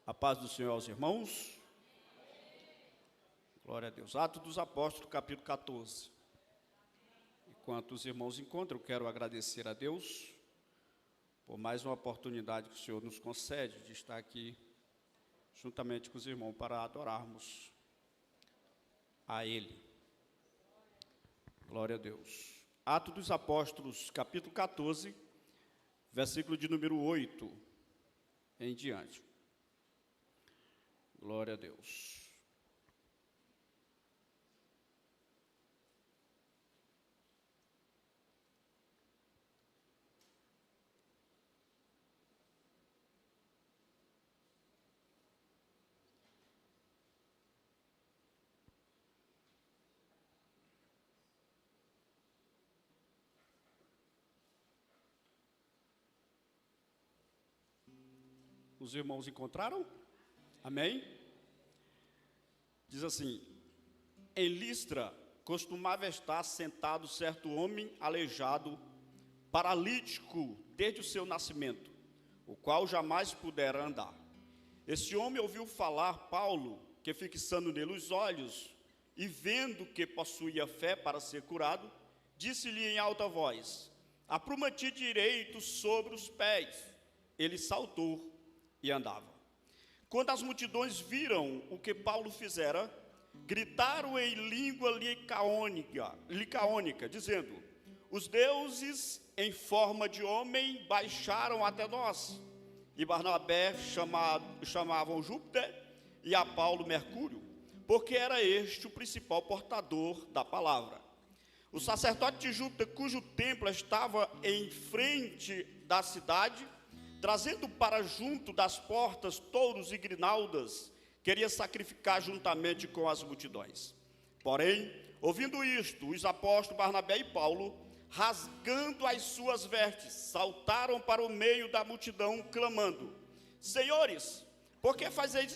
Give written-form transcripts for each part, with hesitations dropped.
A paz do Senhor aos irmãos. Glória a Deus. Atos dos Apóstolos, capítulo 14. Enquanto os irmãos encontram, eu quero agradecer a Deus por mais uma oportunidade que o Senhor nos concede de estar aqui juntamente com os irmãos para adorarmos a Ele. Glória a Deus. Atos dos Apóstolos, capítulo 14, versículo de número 8 em diante. Glória a Deus. Os irmãos encontraram? Amém? Diz assim: em Listra costumava estar sentado certo homem aleijado, paralítico desde o seu nascimento, o qual jamais pudera andar. Esse homem ouviu falar Paulo, que fixando nele os olhos, e vendo que possuía fé para ser curado, disse-lhe em alta voz: apruma-te direito sobre os pés. Ele saltou e andava. Quando as multidões viram o que Paulo fizera, gritaram em língua licaônica, dizendo: os deuses em forma de homem baixaram até nós. E Barnabé chamavam Júpiter e a Paulo Mercúrio, porque era este o principal portador da palavra. O sacerdote de Júpiter, cujo templo estava em frente da cidade, trazendo para junto das portas touros e grinaldas, queria sacrificar juntamente com as multidões. Porém, ouvindo isto, os apóstolos Barnabé e Paulo, rasgando as suas vestes, saltaram para o meio da multidão, clamando: senhores, por que fazeis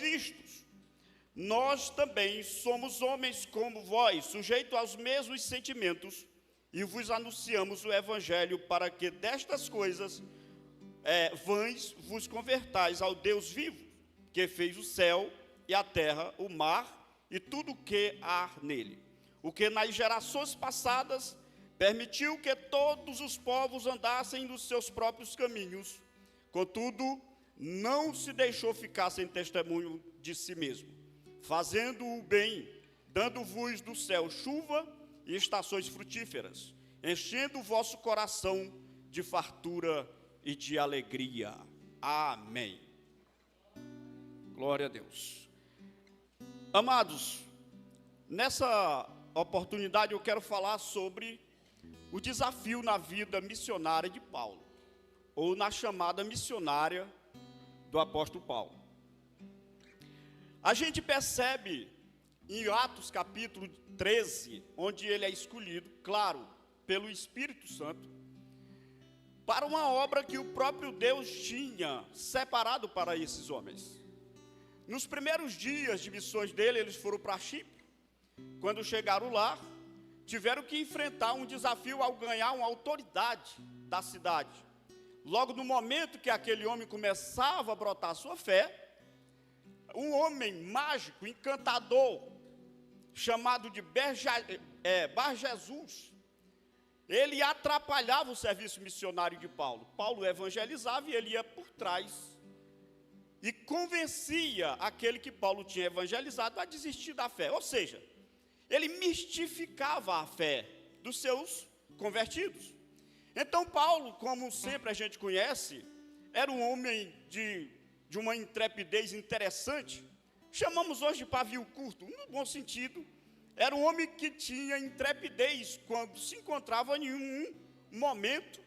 isto? Nós também somos homens como vós, sujeitos aos mesmos sentimentos, e vos anunciamos o evangelho para que destas coisas vãs vos convertais ao Deus vivo, que fez o céu e a terra, o mar e tudo o que há nele, o que nas gerações passadas permitiu que todos os povos andassem nos seus próprios caminhos, contudo não se deixou ficar sem testemunho de si mesmo, fazendo o bem, dando-vos do céu chuva e estações frutíferas, enchendo o vosso coração de fartura e de alegria. Amém. Glória a Deus. Amados, nessa oportunidade eu quero falar sobre o desafio na vida missionária de Paulo, ou na chamada missionária do apóstolo Paulo. A gente percebe em Atos capítulo 13, onde ele é escolhido, claro, pelo Espírito Santo, para uma obra que o próprio Deus tinha separado para esses homens. Nos primeiros dias de missões dele, eles foram para Chipre. Quando chegaram lá, tiveram que enfrentar um desafio ao ganhar uma autoridade da cidade. Logo no momento que aquele homem começava a brotar a sua fé, um homem mágico, encantador, chamado de Bar Jesus, ele atrapalhava o serviço missionário de Paulo. Paulo evangelizava e ele ia por trás e convencia aquele que Paulo tinha evangelizado a desistir da fé. Ou seja, ele mistificava a fé dos seus convertidos. Então Paulo, como sempre a gente conhece, era um homem de uma intrepidez interessante. Chamamos hoje de pavio curto, no bom sentido. Era um homem que tinha intrepidez quando se encontrava em um momento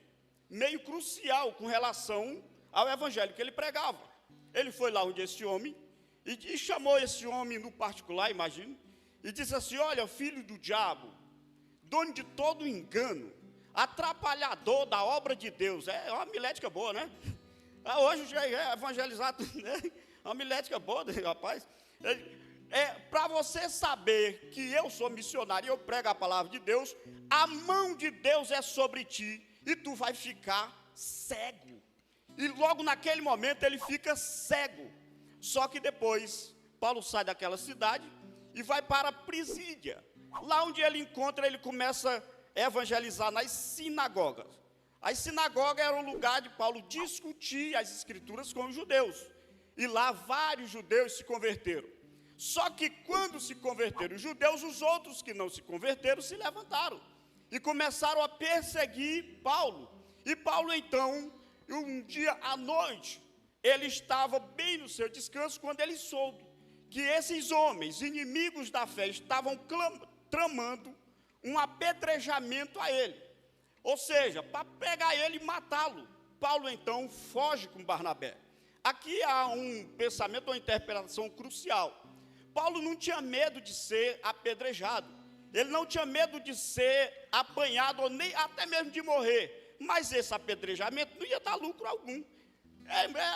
meio crucial com relação ao evangelho que ele pregava. Ele foi lá onde esse homem e chamou esse homem no particular, imagino, e disse assim: olha, filho do diabo, dono de todo engano, atrapalhador da obra de Deus. É uma milética boa, né? Hoje já é evangelizado, né? Uma milética boa, rapaz. Para você saber que eu sou missionário e eu prego a palavra de Deus, a mão de Deus é sobre ti e tu vai ficar cego. E logo naquele momento ele fica cego. Só que depois, Paulo sai daquela cidade e vai para Prisídia. Lá onde ele começa a evangelizar nas sinagogas. As sinagogas eram o lugar de Paulo discutir as escrituras com os judeus. E lá vários judeus se converteram. Só que quando se converteram os judeus, os outros que não se converteram se levantaram. E começaram a perseguir Paulo. E Paulo então, um dia à noite, ele estava bem no seu descanso quando ele soube que esses homens, inimigos da fé, estavam tramando um apedrejamento a ele. Ou seja, para pegar ele e matá-lo. Paulo então foge com Barnabé. Aqui há um pensamento, uma interpretação crucial. Paulo não tinha medo de ser apedrejado. Ele não tinha medo de ser apanhado, ou nem até mesmo de morrer. Mas esse apedrejamento não ia dar lucro algum.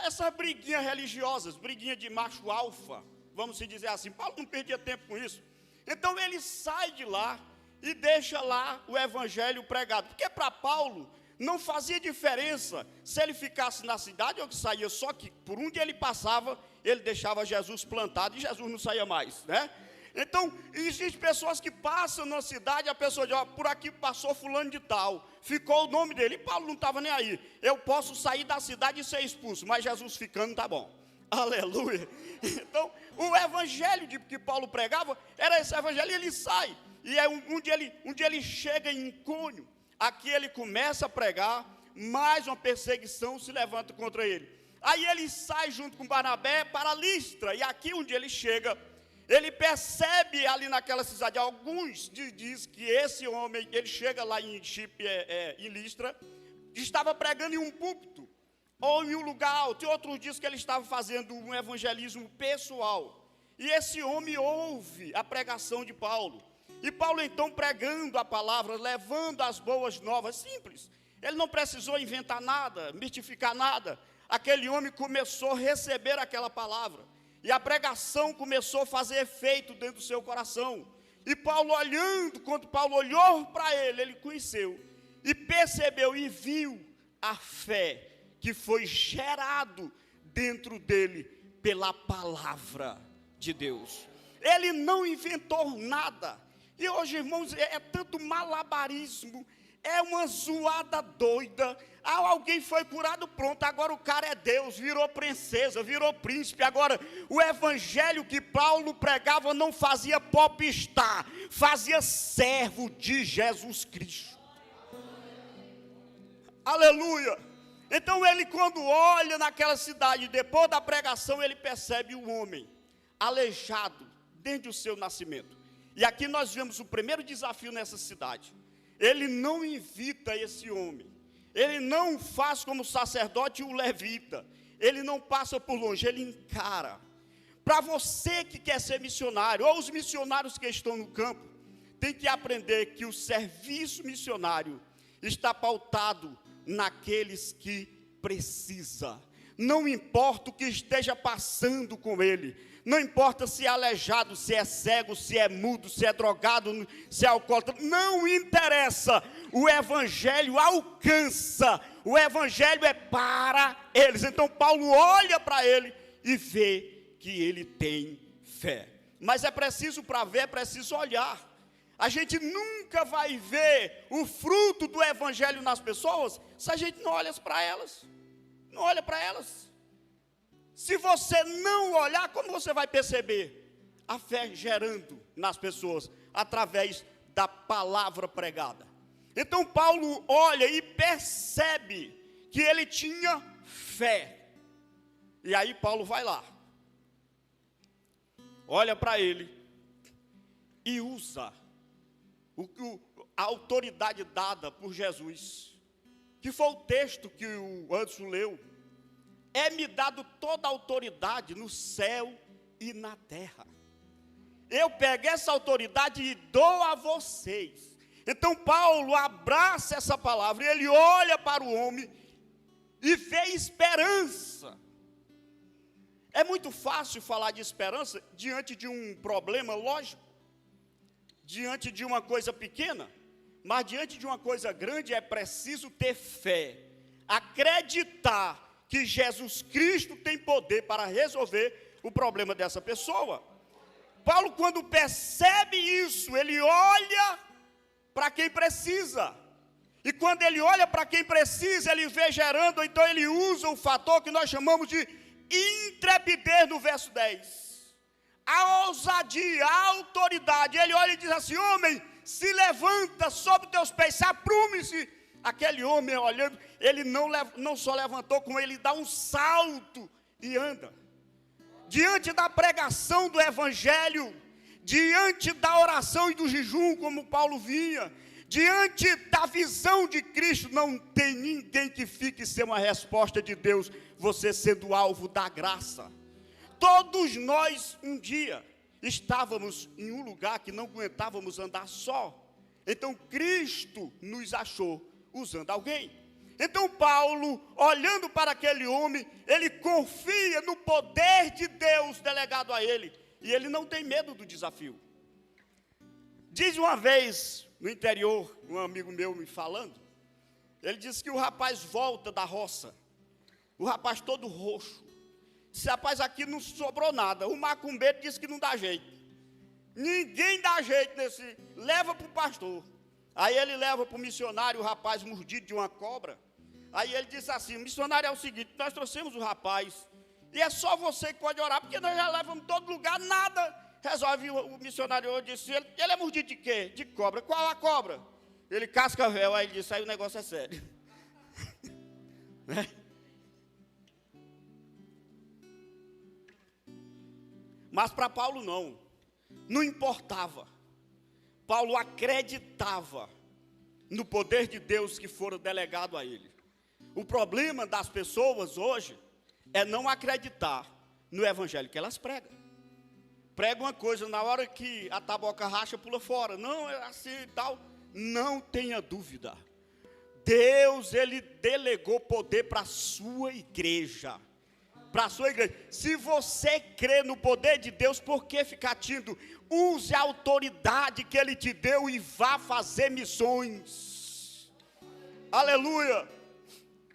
Essas briguinhas religiosas, briguinha de macho alfa, vamos se dizer assim, Paulo não perdia tempo com isso. Então ele sai de lá e deixa lá o evangelho pregado. Porque para Paulo não fazia diferença se ele ficasse na cidade ou que saía, só que por onde ele passava, ele deixava Jesus plantado e Jesus não saía mais, né? Então, existem pessoas que passam na cidade, a pessoa diz, ó, por aqui passou fulano de tal, ficou o nome dele, e Paulo não estava nem aí. Eu posso sair da cidade e ser expulso, mas Jesus ficando tá bom. Aleluia. Então, o evangelho que Paulo pregava, era esse evangelho, e ele sai. E é um dia ele chega em Icônio, aqui ele começa a pregar, mais uma perseguição se levanta contra ele. Aí ele sai junto com Barnabé para Listra, e aqui um dia ele chega, ele percebe ali naquela cidade, alguns dizem que esse homem, ele chega lá em Chipre, em Listra, estava pregando em um púlpito, ou em um lugar alto, e outros dizem que ele estava fazendo um evangelismo pessoal. E esse homem ouve a pregação de Paulo. E Paulo então pregando a palavra, levando as boas novas, simples. Ele não precisou inventar nada, mistificar nada. Aquele homem começou a receber aquela palavra. E a pregação começou a fazer efeito dentro do seu coração. E Paulo olhando, quando Paulo olhou para ele, ele conheceu. E percebeu e viu a fé que foi gerado dentro dele pela palavra de Deus. Ele não inventou nada. E hoje, irmãos, é tanto malabarismo, é uma zoada doida. Alguém foi curado, pronto, agora o cara é Deus, virou princesa, virou príncipe. Agora, o evangelho que Paulo pregava não fazia popstar, fazia servo de Jesus Cristo. Aleluia. Então ele, quando olha naquela cidade, depois da pregação, ele percebe o homem aleijado desde o seu nascimento. E aqui nós vemos o primeiro desafio nessa cidade. Ele não invita esse homem. Ele não faz como o sacerdote e o levita. Ele não passa por longe, ele encara. Para você que quer ser missionário, ou os missionários que estão no campo, tem que aprender que o serviço missionário está pautado naqueles que precisa. Não importa o que esteja passando com ele, não importa se é aleijado, se é cego, se é mudo, se é drogado, se é alcoólatra, não interessa, o evangelho alcança, o evangelho é para eles. Então Paulo olha para ele e vê que ele tem fé, mas é preciso, para ver, é preciso olhar. A gente nunca vai ver o fruto do evangelho nas pessoas se a gente não olha para elas. Não olha para elas. Se você não olhar, como você vai perceber a fé gerando nas pessoas? Através da palavra pregada. Então Paulo olha e percebe que ele tinha fé. E aí Paulo vai lá, olha para ele e usa a autoridade dada por Jesus, que foi o texto que o Anderson leu. É-me dado toda a autoridade no céu e na terra. Eu pego essa autoridade e dou a vocês. Então Paulo abraça essa palavra, e ele olha para o homem e vê esperança. É muito fácil falar de esperança diante de um problema lógico, diante de uma coisa pequena, mas diante de uma coisa grande é preciso ter fé, acreditar que Jesus Cristo tem poder para resolver o problema dessa pessoa. Paulo, quando percebe isso, ele olha para quem precisa. E quando ele olha para quem precisa, ele vê gerando, então ele usa o fator que nós chamamos de intrepidez no verso 10. A ousadia, a autoridade. Ele olha e diz assim: homem, se levanta sobre teus pés, se aprume-se. Aquele homem olhando, ele não só levantou, como ele dá um salto e anda. Diante da pregação do evangelho, diante da oração e do jejum, como Paulo vinha, diante da visão de Cristo, não tem ninguém que fique sem uma resposta de Deus, você sendo alvo da graça. Todos nós, um dia, estávamos em um lugar que não aguentávamos andar só. Então, Cristo nos achou usando alguém. Então, Paulo, olhando para aquele homem, ele confia no poder de Deus delegado a ele. E ele não tem medo do desafio. Diz uma vez, no interior, um amigo meu me falando, ele disse que o rapaz volta da roça, o rapaz todo roxo. Disse: rapaz, aqui não sobrou nada. O macumbeiro disse que não dá jeito. Ninguém dá jeito nesse. Leva para o pastor. Aí ele leva para o missionário o rapaz mordido de uma cobra. Aí ele disse assim: missionário, é o seguinte, nós trouxemos o rapaz, e é só você que pode orar, porque nós já levamos em todo lugar, nada. Resolve, o missionário disse: ele é mordido de quê? De cobra. Qual a cobra? Ele cascavel. Aí ele disse: aí o negócio é sério. Mas para Paulo não importava. Paulo acreditava no poder de Deus que fora delegado a ele. O problema das pessoas hoje é não acreditar no evangelho que elas pregam. Prega uma coisa, na hora que a taboca racha, pula fora. Não, é assim e tal. Não tenha dúvida. Deus, ele delegou poder para a sua igreja. Para a sua igreja. Se você crê no poder de Deus, por que ficar tindo? Use a autoridade que ele te deu e vá fazer missões. Aleluia.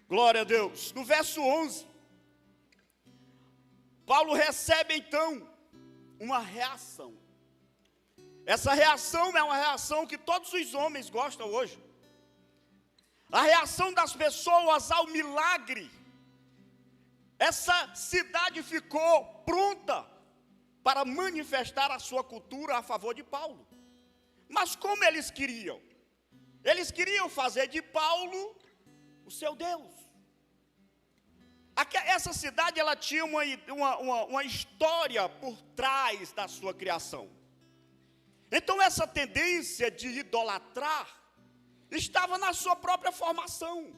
Glória a Deus. No verso 11, Paulo recebe então uma reação. Essa reação é uma reação que todos os homens gostam hoje. A reação das pessoas ao milagre. Essa cidade ficou pronta para manifestar a sua cultura a favor de Paulo. Mas como eles queriam? Eles queriam fazer de Paulo o seu Deus. Essa cidade, ela tinha uma história por trás da sua criação. Então essa tendência de idolatrar estava na sua própria formação.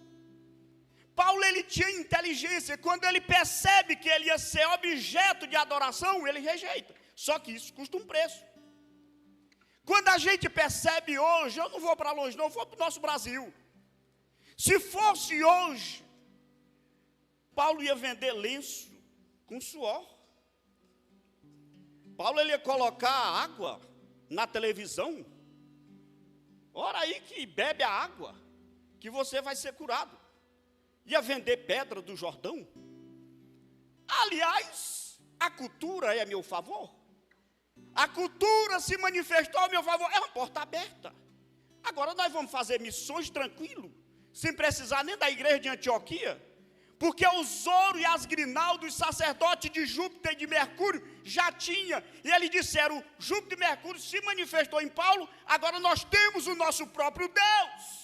Paulo, ele tinha inteligência. Quando ele percebe que ele ia ser objeto de adoração, ele rejeita. Só que isso custa um preço. Quando a gente percebe hoje, eu não vou para longe não, eu vou para o nosso Brasil. Se fosse hoje, Paulo ia vender lenço com suor. Paulo, ele ia colocar água na televisão. Ora aí que bebe a água, que você vai ser curado. Ia vender pedra do Jordão. Aliás, a cultura é a meu favor. A cultura se manifestou a meu favor. É uma porta aberta. Agora nós vamos fazer missões tranquilo, sem precisar nem da igreja de Antioquia. Porque os ouro e as grinaldas dos sacerdotes de Júpiter e de Mercúrio já tinha. E eles disseram: Júpiter e Mercúrio se manifestou em Paulo, agora nós temos o nosso próprio Deus.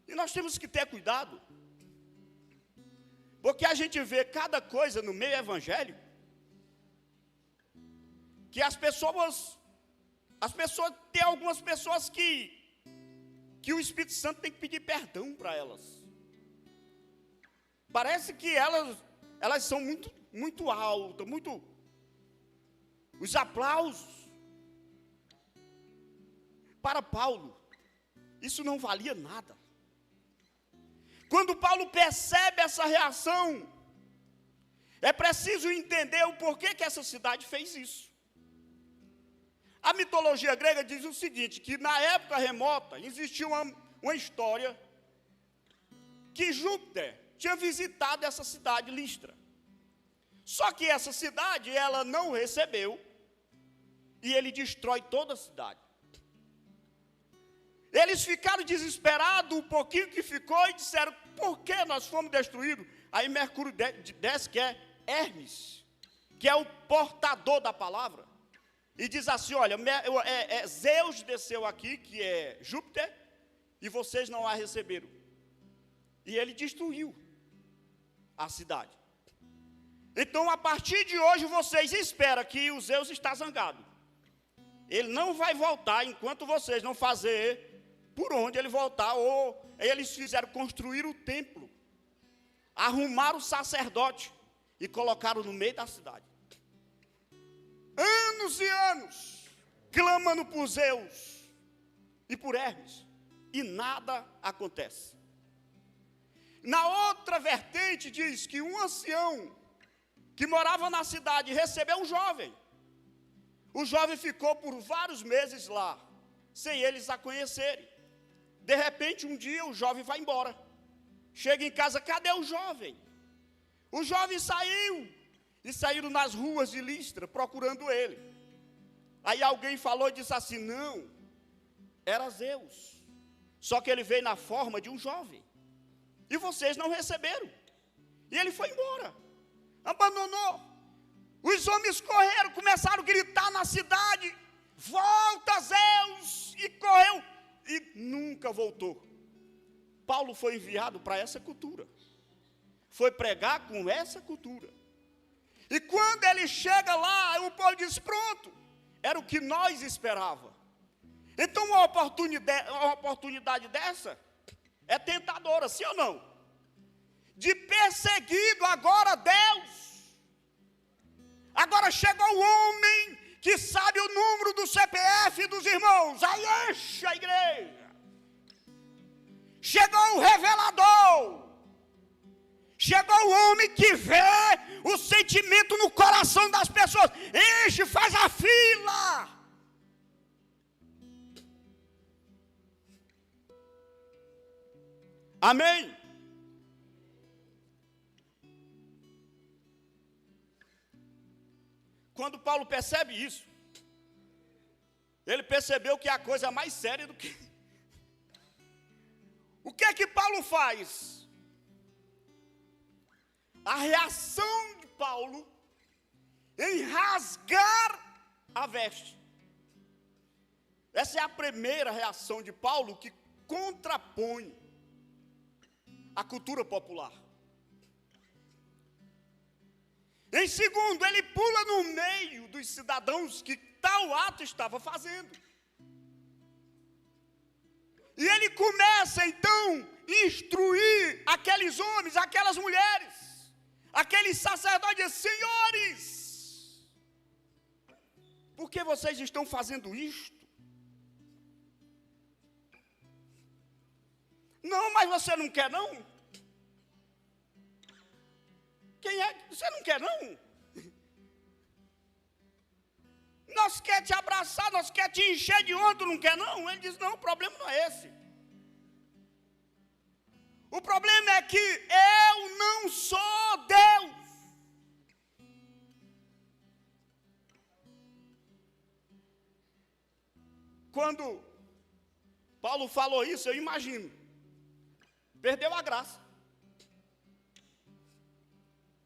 E nós temos que ter cuidado. Porque a gente vê cada coisa no meio evangélico, que as pessoas tem algumas pessoas que o Espírito Santo tem que pedir perdão para elas. Parece que elas são muito altas, os aplausos. Para Paulo, isso não valia nada. Quando Paulo percebe essa reação, é preciso entender o porquê que essa cidade fez isso. A mitologia grega diz o seguinte, que na época remota existia uma história que Júpiter tinha visitado essa cidade, Listra. Só que essa cidade, ela não recebeu, e ele destrói toda a cidade. Eles ficaram desesperados, um pouquinho que ficou, e disseram, por que nós fomos destruídos? Aí Mercúrio desce, que é Hermes, que é o portador da palavra, e diz assim, olha, Zeus desceu aqui, que é Júpiter, e vocês não a receberam. E ele destruiu a cidade. Então, a partir de hoje, vocês esperam que o Zeus está zangado. Ele não vai voltar enquanto vocês não fazerem por onde ele voltar. Ou eles fizeram construir o templo, arrumaram o sacerdote e colocaram no meio da cidade. Anos e anos, clamando por Zeus e por Hermes, e nada acontece. Na outra vertente diz que um ancião que morava na cidade recebeu um jovem. O jovem ficou por vários meses lá, sem eles a conhecerem. De repente, um dia, o jovem vai embora. Chega em casa, cadê o jovem? O jovem saiu, e saíram nas ruas de Listra, procurando ele. Aí alguém falou e disse assim, não, era Zeus. Só que ele veio na forma de um jovem. E vocês não receberam. E ele foi embora. Abandonou. Os homens correram, começaram a gritar na cidade, volta Zeus, e correu, e nunca voltou. Paulo foi enviado para essa cultura, foi pregar com essa cultura, e quando ele chega lá, o povo diz, pronto, era o que nós esperávamos. Então uma oportunidade dessa, é tentadora, sim ou não? De perseguido agora Deus. Agora chegou o homem que sabe o número do CPF dos irmãos. Aí enche a igreja. Chegou o revelador. Chegou o homem que vê o sentimento no coração das pessoas. Enche, faz a fila. Amém? Quando Paulo percebe isso, ele percebeu que é a coisa mais séria do que... O que é que Paulo faz? A reação de Paulo em rasgar a veste. Essa é a primeira reação de Paulo que contrapõe a cultura popular. Em segundo, ele pula no meio dos cidadãos que tal ato estava fazendo. E ele começa então a instruir aqueles homens, aquelas mulheres, aqueles sacerdotes, senhores, por que vocês estão fazendo isto? Não, mas você não quer não? Quem é? Você não quer não? Nós quer te abraçar, nós quer te encher de honra, tu não quer não? Ele diz, não, o problema não é esse. O problema é que eu não sou Deus. Quando Paulo falou isso, eu imagino, perdeu a graça.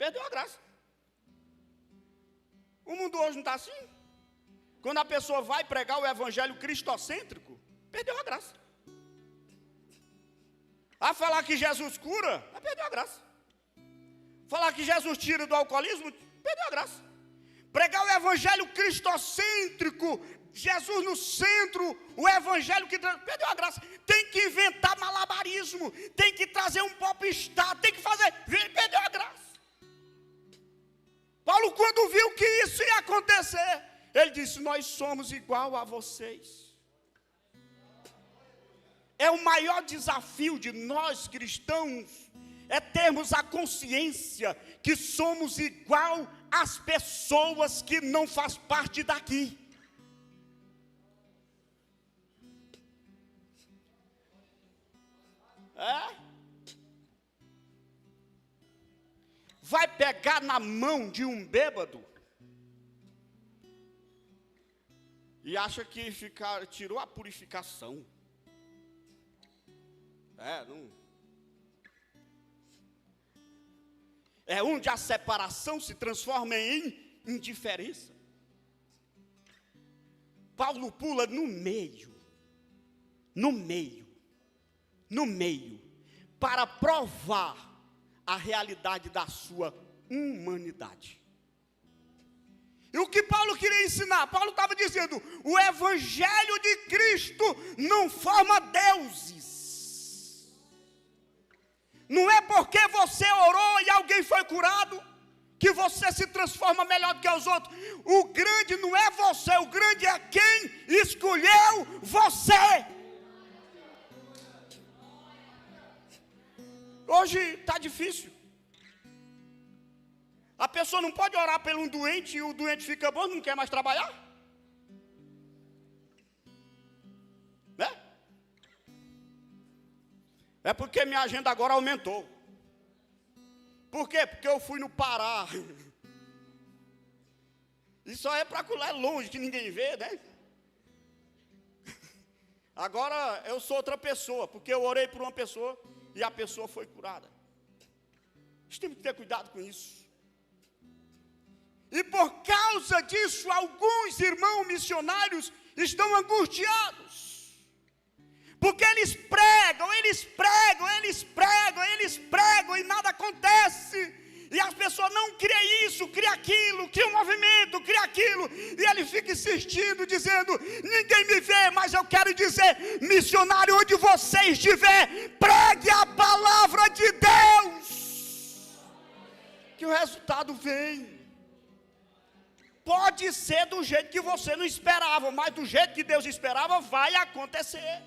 Perdeu a graça. O mundo hoje não está assim. Quando a pessoa vai pregar o evangelho cristocêntrico, perdeu a graça. A falar que Jesus cura, perdeu a graça. Falar que Jesus tira do alcoolismo, perdeu a graça. Pregar o evangelho cristocêntrico, Jesus no centro, o evangelho que perdeu a graça. Tem que inventar malabarismo, tem que trazer um popstar, tem que fazer, perdeu a graça. Paulo, quando viu que isso ia acontecer, ele disse, nós somos igual a vocês. É o maior desafio de nós cristãos, é termos a consciência que somos igual às pessoas que não fazem parte daqui. vai pegar na mão de um bêbado e acha que tirou a purificação. É onde a separação se transforma em indiferença. Paulo pula no meio, para provar a realidade da sua humanidade. E o que Paulo queria ensinar? Paulo estava dizendo, o evangelho de Cristo não forma deuses. Não é porque você orou e alguém foi curado, que você se transforma melhor do que os outros. O grande não é você, o grande é quem escolheu você. Hoje está difícil. A pessoa não pode orar por um doente e o doente fica bom, não quer mais trabalhar? Né? É porque minha agenda agora aumentou. Por quê? Porque eu fui no Pará. Isso aí é para lá longe, que ninguém vê, né? Agora eu sou outra pessoa, porque eu orei por uma pessoa e a pessoa foi curada. A gente tem que ter cuidado com isso. E por causa disso, alguns irmãos missionários estão angustiados. Porque eles pregam e nada acontece. E as pessoas não criam isso, criam aquilo, criam um movimento, criam aquilo. E ele fica insistindo, dizendo, ninguém me vê, mas eu quero dizer, missionário, onde você estiver, pregue a palavra de Deus. Que o resultado vem. Pode ser do jeito que você não esperava, mas do jeito que Deus esperava, vai acontecer.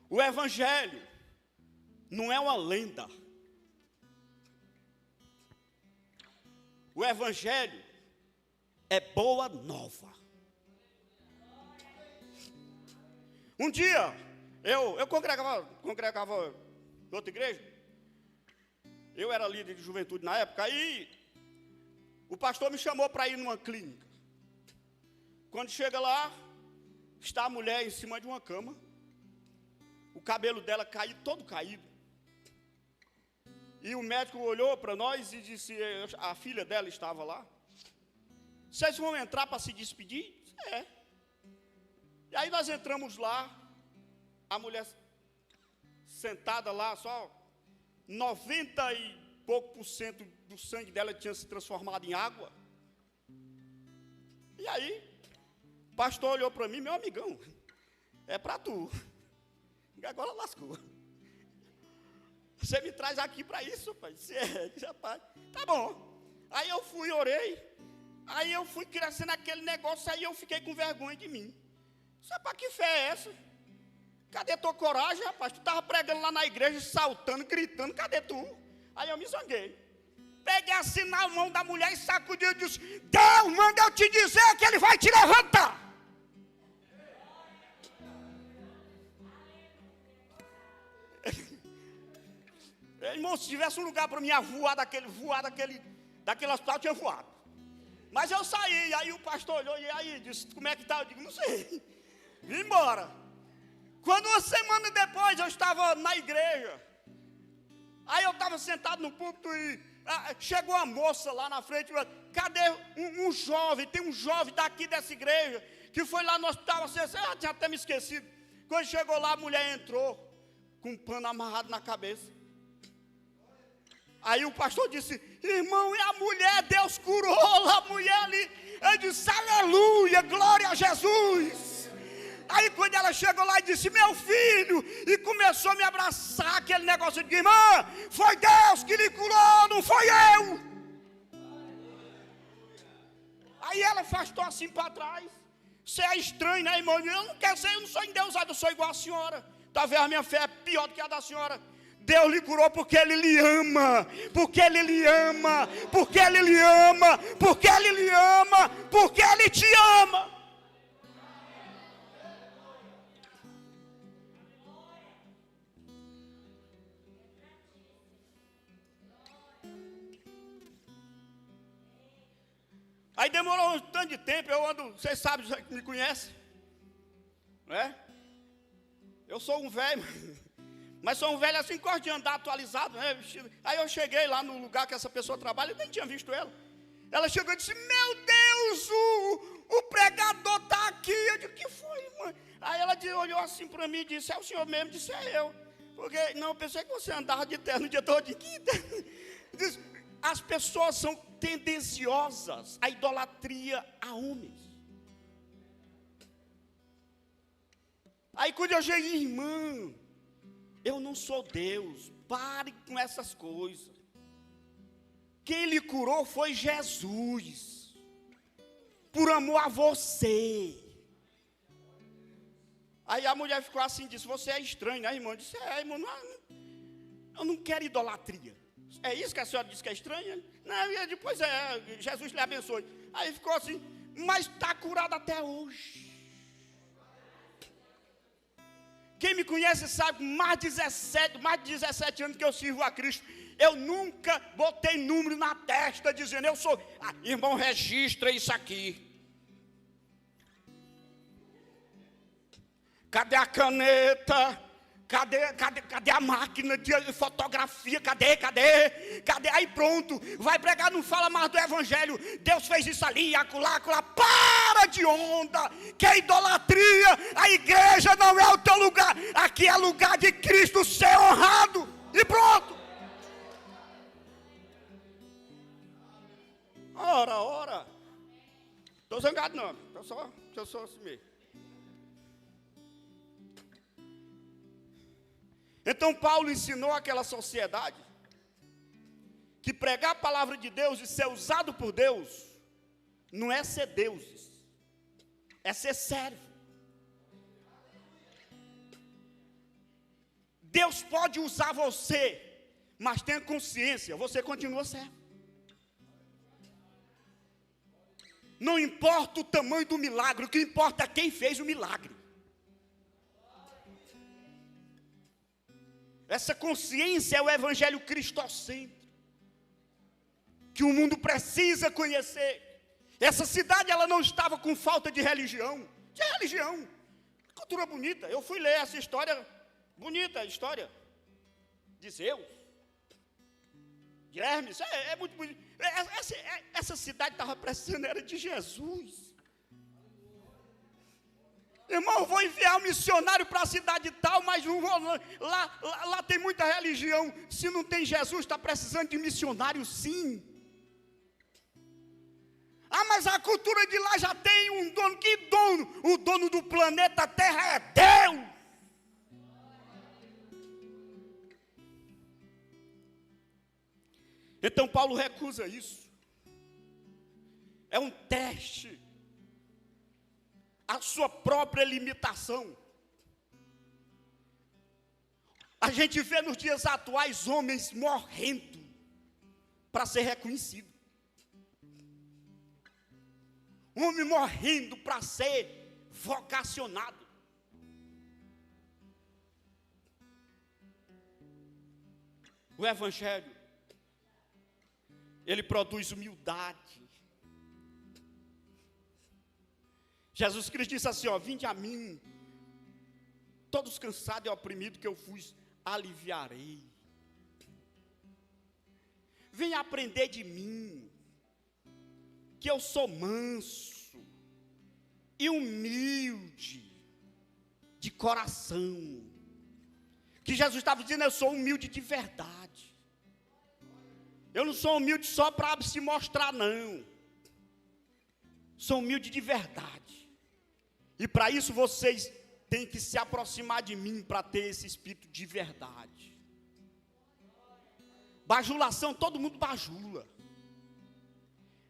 O evangelho não é uma lenda. O evangelho é boa nova. Um dia, eu congregava em outra igreja. Eu era líder de juventude na época. Aí, o pastor me chamou para ir numa clínica. Quando chega lá, está a mulher em cima de uma cama. O cabelo dela todo caído. E o médico olhou para nós e disse, a filha dela estava lá. Vocês vão entrar para se despedir? É. E aí nós entramos lá, a mulher sentada lá, só 90 e pouco % do sangue dela tinha se transformado em água. E aí, o pastor olhou para mim, meu amigão, é para tu. Agora lascou. Você me traz aqui para isso, pai? Rapaz, tá bom. Aí eu fui, orei. Aí eu fui crescendo aquele negócio, aí eu fiquei com vergonha de mim. Rapaz, que fé é essa? Cadê tua coragem, rapaz? Tu estava pregando lá na igreja, saltando, gritando, cadê tu? Aí eu me zanguei. Peguei assim na mão da mulher e sacudiu e disse, Deus manda eu te dizer que ele vai te levantar. Irmão, se tivesse um lugar para mim voar daquele hospital, eu tinha voado. Mas eu saí, aí o pastor olhou e aí disse, como é que está? Eu digo, não sei. Vim embora. Quando uma semana depois eu estava na igreja, aí eu estava sentado no púlpito e chegou uma moça lá na frente, cadê um jovem, tem um jovem daqui dessa igreja, que foi lá no hospital, você tinha até me esquecido. Quando chegou lá, a mulher entrou, com um pano amarrado na cabeça. Aí o pastor disse, irmão, e a mulher, Deus curou a mulher ali. Eu disse, aleluia, glória a Jesus. Aí quando ela chegou lá e disse, meu filho, e começou a me abraçar, aquele negócio de irmã, foi Deus que lhe curou, não foi eu. Aí ela afastou assim para trás. Você é estranho, né, irmão? Eu não quero ser, eu não sou endeusado, eu sou igual a senhora. Talvez a minha fé é pior do que a da senhora. Deus lhe curou porque Ele lhe ama, porque Ele lhe ama, porque Ele lhe ama, porque Ele lhe ama. Aí demorou um tanto de tempo, eu ando, vocês sabem, vocês que me conhecem, né? Eu sou um velho, mas sou um velho assim, gosto de andar atualizado, né? Aí eu cheguei lá no lugar que essa pessoa trabalha, eu nem tinha visto ela. Ela chegou e disse, meu Deus, o pregador está aqui. Eu disse, o que foi, mãe? Aí ela olhou assim para mim e disse, é o senhor mesmo? Disse, é eu. Porque, não, eu pensei que você andava de terno o dia todo. Disse, as pessoas são tendenciosas à idolatria a homens. Aí quando eu cheguei, irmã, eu não sou Deus, pare com essas coisas. Quem lhe curou foi Jesus, por amor a você. Aí a mulher ficou assim, disse, você é estranho, né, irmão? Eu disse, irmão, eu não quero idolatria. É isso que a senhora disse que é estranho? Não, e depois Jesus lhe abençoe. Aí ficou assim, mas está curado até hoje. Quem me conhece sabe, mais de 17 anos que eu sirvo a Cristo, eu nunca botei número na testa dizendo, eu sou, irmão, registra isso aqui. Cadê a caneta? Cadê a máquina de fotografia? Cadê? Aí pronto, vai pregar, não fala mais do evangelho. Deus fez isso ali, acolá. Para de onda, que é idolatria. A igreja não é o teu lugar. Aqui é lugar de Cristo ser honrado. E pronto. Ora. Estou zangado não, eu sou assim mesmo. Então Paulo ensinou àquela sociedade que pregar a palavra de Deus e ser usado por Deus não é ser deuses, é ser servo. Deus pode usar você, mas tenha consciência, você continua servo. Não importa o tamanho do milagre, o que importa é quem fez o milagre. Essa consciência é o evangelho cristocêntrico, que o mundo precisa conhecer. Essa cidade, ela não estava com falta de religião. Que é religião? Cultura bonita. Eu fui ler essa história, bonita a história de Zeus, de Hermes, é muito bonito. Essa cidade estava precisando, era de Jesus. Irmão, eu vou enviar um missionário para a cidade tal, mas não vou, lá tem muita religião. Se não tem Jesus, está precisando de missionário, sim. Mas a cultura de lá já tem um dono. Que dono? O dono do planeta Terra é Deus. Então Paulo recusa isso. É um teste. A sua própria limitação. A gente vê nos dias atuais homens morrendo para ser reconhecido. Homem morrendo para ser vocacionado. O evangelho, ele produz humildade. Jesus Cristo disse assim, vinde a mim, todos cansados e oprimidos, que eu vos aliviarei. Venha aprender de mim, que eu sou manso e humilde de coração. Que Jesus estava dizendo, eu sou humilde de verdade. Eu não sou humilde só para se mostrar, não. Sou humilde de verdade. E para isso vocês têm que se aproximar de mim para ter esse espírito de verdade. Bajulação, todo mundo bajula.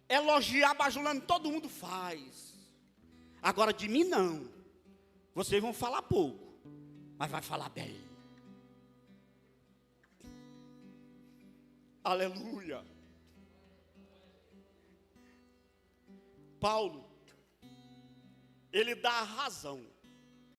Elogiar bajulando, todo mundo faz. Agora de mim não. Vocês vão falar pouco, mas vai falar bem. Aleluia. Paulo, ele dá a razão